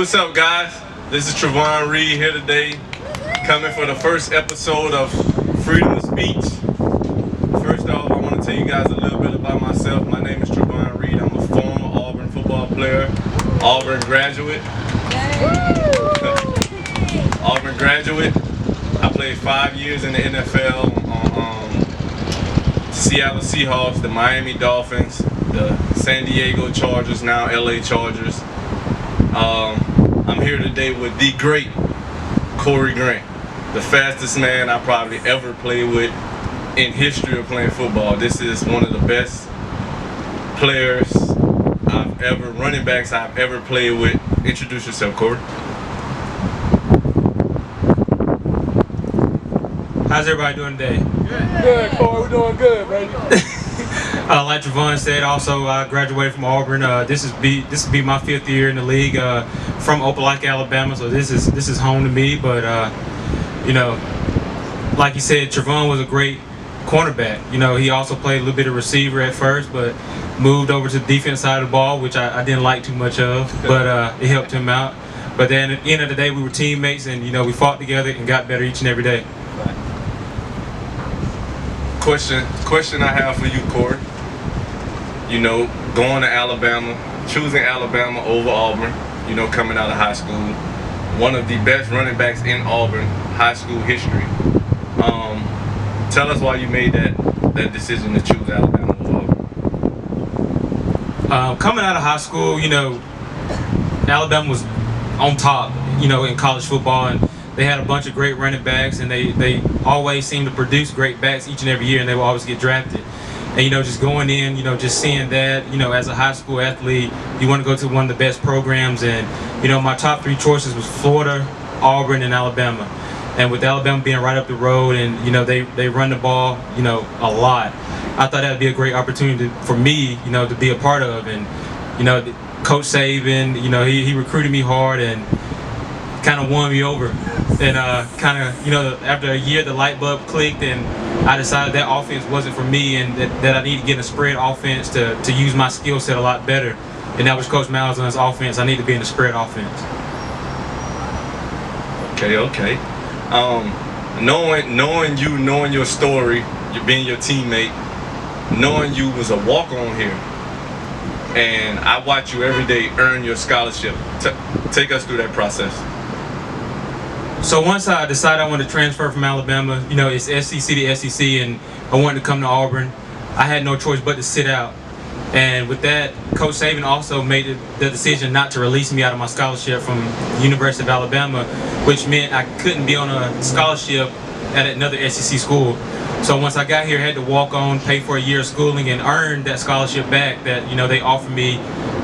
what's up, guys? This is Trovon Reed here today, coming for the first episode of Freedom of Speech. First off, I want to tell you guys a little bit about myself. My name is Trovon Reed. I'm a former Auburn football player, Auburn graduate. Auburn graduate. I played 5 years in the NFL on Seattle Seahawks, the Miami Dolphins, the San Diego Chargers, now LA Chargers. I'm here today with the great Corey Grant, the fastest man I probably ever played with in history of playing football. This is one of the best players running backs I've ever played with. Introduce yourself, Corey. How's everybody doing today? Good, Corey. We're doing good, baby. Like Trovon said, also I graduated from Auburn. This will be my 5th year in the league. From Opelika, Alabama, so this is home to me. But you know, like you said, Trovon was a great cornerback. You know, he also played a little bit of receiver at first, but moved over to the defense side of the ball, which I didn't like too much of. But it helped him out. But then at the end of the day, we were teammates, and you know, we fought together and got better each and every day. Question I have for you, Corey. You know, going to Alabama, choosing Alabama over Auburn, you know, coming out of high school, one of the best running backs in Auburn high school history. Tell us why you made that decision to choose Alabama over Auburn. Coming out of high school, you know, Alabama was on top, you know, in college football, and they had a bunch of great running backs, and they always seemed to produce great backs each and every year, and they would always get drafted. And, you know, just going in, you know, just seeing that, you know, as a high school athlete, you want to go to one of the best programs. And, you know, my top 3 choices was Florida, Auburn, and Alabama. And with Alabama being right up the road and, you know, they run the ball, you know, a lot, I thought that would be a great opportunity for me, you know, to be a part of. And, you know, Coach Saban, you know, he recruited me hard and kind of won me over. And kind of, you know, after a year, the light bulb clicked, and I decided that offense wasn't for me, and that I need to get a spread offense to use my skill set a lot better. And that was Coach Malzahn's offense. I need to be in the spread offense. Okay. Knowing your story, you being your teammate, knowing you was a walk-on here, and I watch you every day earn your scholarship. Take us through that process. So once I decided I wanted to transfer from Alabama, you know, it's SEC to SEC, and I wanted to come to Auburn, I had no choice but to sit out. And with that, Coach Saban also made the decision not to release me out of my scholarship from the University of Alabama, which meant I couldn't be on a scholarship at another SEC school. So once I got here, I had to walk on, pay for a year of schooling, and earn that scholarship back that, you know, they offered me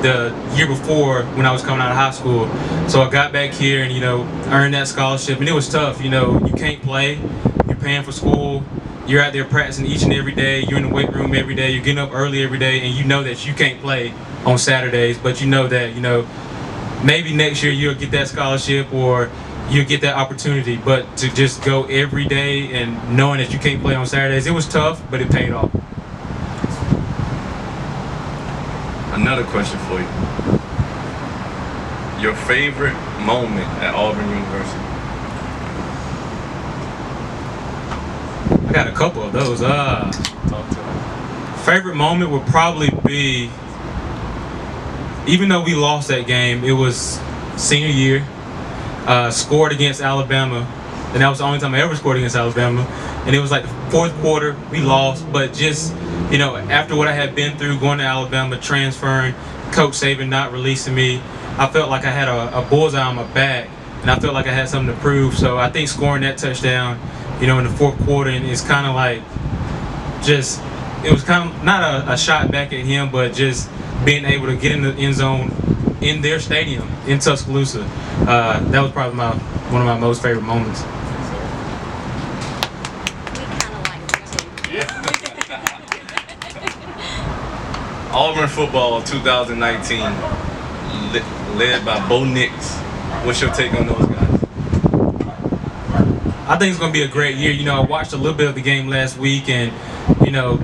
the year before when I was coming out of high school. So I got back here and, you know, earned that scholarship, and it was tough. You know, you can't play, you're paying for school, you're out there practicing each and every day, you're in the weight room every day, you're getting up early every day, and you know that you can't play on Saturdays, but you know that, you know, maybe next year you'll get that scholarship or you'll get that opportunity. But to just go every day and knowing that you can't play on Saturdays, it was tough, but it paid off. Another question for you. Your favorite moment at Auburn University? I got a couple of those. Favorite moment would probably be, even though we lost that game, it was senior year, scored against Alabama, and that was the only time I ever scored against Alabama. And it was like the 4th quarter, we lost, but just, you know, after what I had been through, going to Alabama, transferring, Coach Saban not releasing me, I felt like I had a bullseye on my back, and I felt like I had something to prove. So I think scoring that touchdown, you know, in the 4th quarter, and it's kind of like, just, it was kind of not a shot back at him, but just being able to get in the end zone in their stadium in Tuscaloosa. That was probably one of my most favorite moments. Auburn football 2019, led by Bo Nix. What's your take on those guys? I think it's going to be a great year. You know, I watched a little bit of the game last week, and, you know,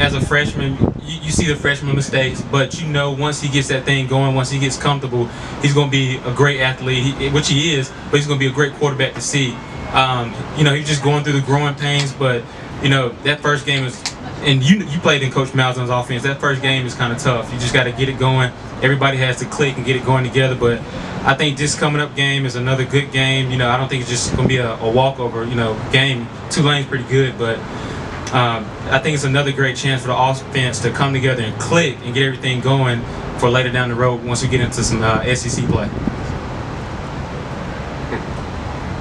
as a freshman, you see the freshman mistakes, but you know once he gets that thing going, once he gets comfortable, he's going to be a great athlete, which he is, but he's going to be a great quarterback to see. You know, he's just going through the growing pains, but, you know, that first game is, and you played in Coach Malzahn's offense, that first game is kind of tough. You just got to get it going. Everybody has to click and get it going together, but I think this coming up game is another good game. You know, I don't think it's just going to be a walkover, you know, game. Tulane's pretty good, but I think it's another great chance for the offense to come together and click and get everything going for later down the road once we get into some SEC play.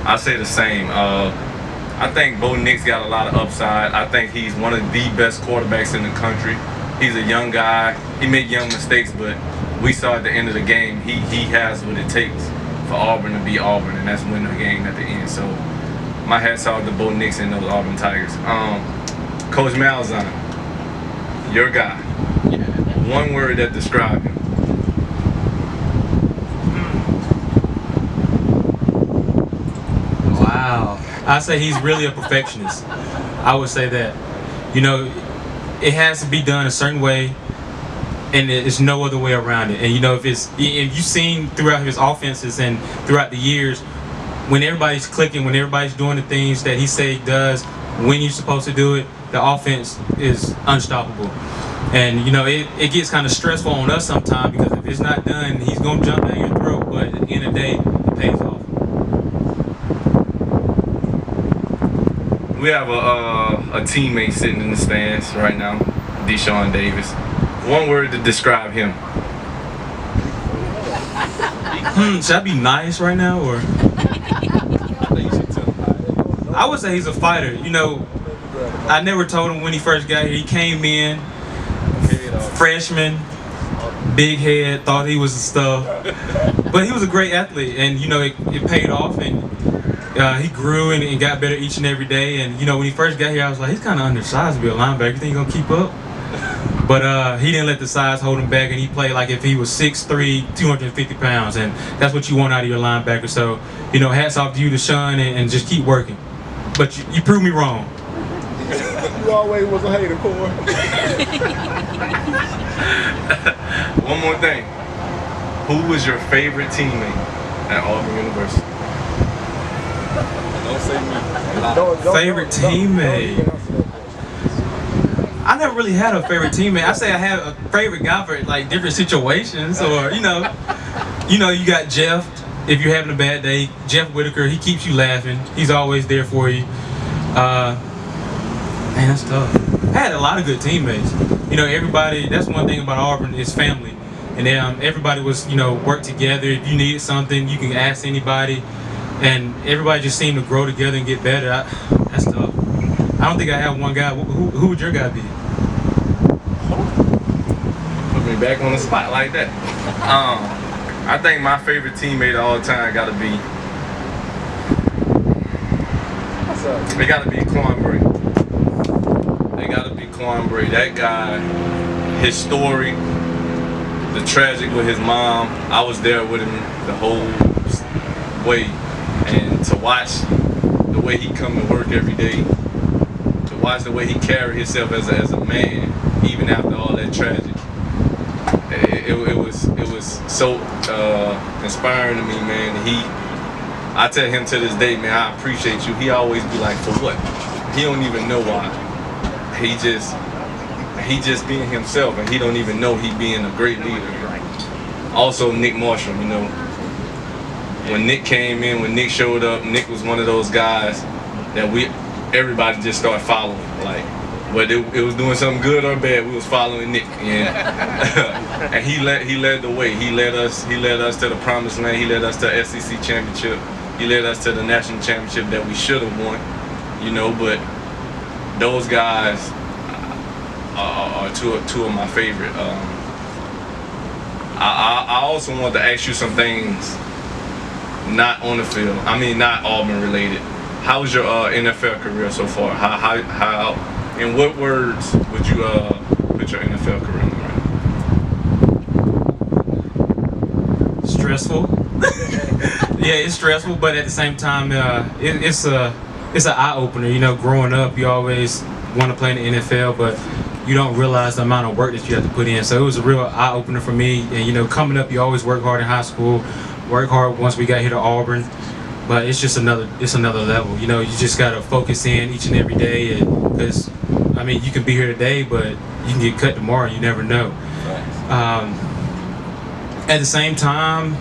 I say the same. I think Bo Nix got a lot of upside. I think he's one of the best quarterbacks in the country. He's a young guy. He made young mistakes, but we saw at the end of the game he has what it takes for Auburn to be Auburn, and that's win the game at the end. So my hat's off to Bo Nix and those Auburn Tigers. Coach Malzahn, your guy. One word that describes him. Wow. I say he's really a perfectionist. I would say that. You know, it has to be done a certain way, and there's no other way around it. And you know, if you've seen throughout his offenses and throughout the years, when everybody's clicking, when everybody's doing the things that he say he does, when you're supposed to do it, the offense is unstoppable. And you know, it gets kind of stressful on us sometimes because if it's not done, he's gonna jump down your throat. But at the end of the day, it pays off. We have a teammate sitting in the stands right now, Deshaun Davis. One word to describe him. Should I be nice right now, or? I would say he's a fighter. You know, I never told him when he first got here. He came in, freshman, big head, thought he was the stuff. But he was a great athlete, and you know, it paid off, and he grew and got better each and every day. And you know, when he first got here, I was like, he's kind of undersized to be a linebacker. You think he's gonna keep up? But he didn't let the size hold him back, and he played like if he was 6'3", 250 pounds, and that's what you want out of your linebacker. So, you know, hats off to you, Deshaun, and just keep working. But you proved me wrong. You always was a hater, Corey. One more thing. Who was your favorite teammate at Auburn University? Don't say me. Favorite teammate. I never really had a favorite teammate. I say I had a favorite guy for like different situations, or you know, you got Jeff. If you're having a bad day, Jeff Whitaker, he keeps you laughing. He's always there for you. Man, that's tough. I had a lot of good teammates. You know, everybody. That's one thing about Auburn is family, and everybody was work together. If you needed something, you can ask anybody, and everybody just seemed to grow together and get better. That's tough. I don't think I have one guy. Who would your guy be? Put me back on the spot like that. I think my favorite teammate of all time got to be. They got to be Quan Bray. They got to be Quan Bray. That guy, his story, the tragic with his mom. I was there with him the whole way, and to watch the way he come to work every day. Watch the way he carried himself as a man, even after all that tragedy. It was so inspiring to me, man. I tell him to this day, man, I appreciate you. He always be like, for what? He don't even know why. He just being himself, and he don't even know he being a great leader. Also, Nick Marshall, when Nick came in, when Nick showed up, Nick was one of those guys that everybody just started following. Like, whether it was doing something good or bad, we was following Nick. And he led the way. He led us to the promised land. He led us to the SEC championship. He led us to the national championship that we should have won. But those guys are two of my favorite. I also want to ask you some things not on the field. Not Auburn related. How was your NFL career so far? How in what words would you put your NFL career on? Stressful. Yeah, it's stressful, but at the same time, it's an eye opener. Growing up, you always want to play in the NFL, but you don't realize the amount of work that you have to put in. So it was a real eye opener for me. And you know, coming up, you always work hard in high school, work hard once we got here to Auburn. But it's just another level. You know, you just gotta focus in each and every day, because I mean, you can be here today, but you can get cut tomorrow. You never know. At the same time,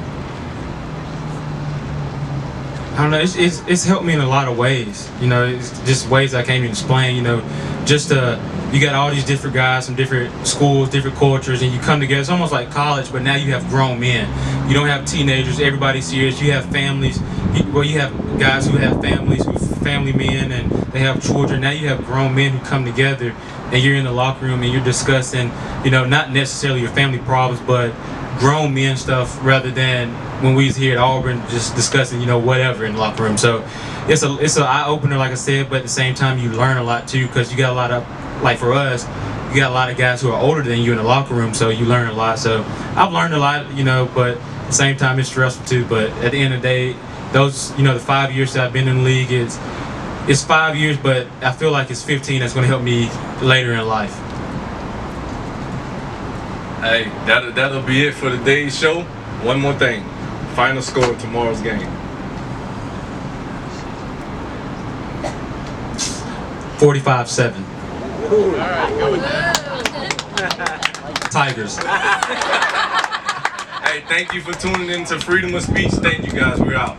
I don't know. It's helped me in a lot of ways. You know, it's just ways I can't even explain. You know, just you got all these different guys from different schools, different cultures, and you come together. It's almost like college, but now you have grown men. You don't have teenagers. Everybody's serious. You have families. You have guys who have families, who family men, and they have children. Now you have grown men who come together, and you're in the locker room and you're discussing, you know, not necessarily your family problems, but grown men stuff, rather than when we was here at Auburn just discussing, you know, whatever in the locker room. So it's an eye opener, like I said, but at the same time you learn a lot too, because you got a lot of, like for us, you got a lot of guys who are older than you in the locker room, so you learn a lot. So I've learned a lot, you know, but at the same time it's stressful too. But at the end of the day, those, you know, the 5 years that I've been in the league, it's 5 years, but I feel like it's 15 that's going to help me later in life. Hey, that'll be it for today's show. One more thing. Final score of tomorrow's game. 45-7. Tigers. Hey, thank you for tuning in to Freedom of Speech. Thank you guys. We're out.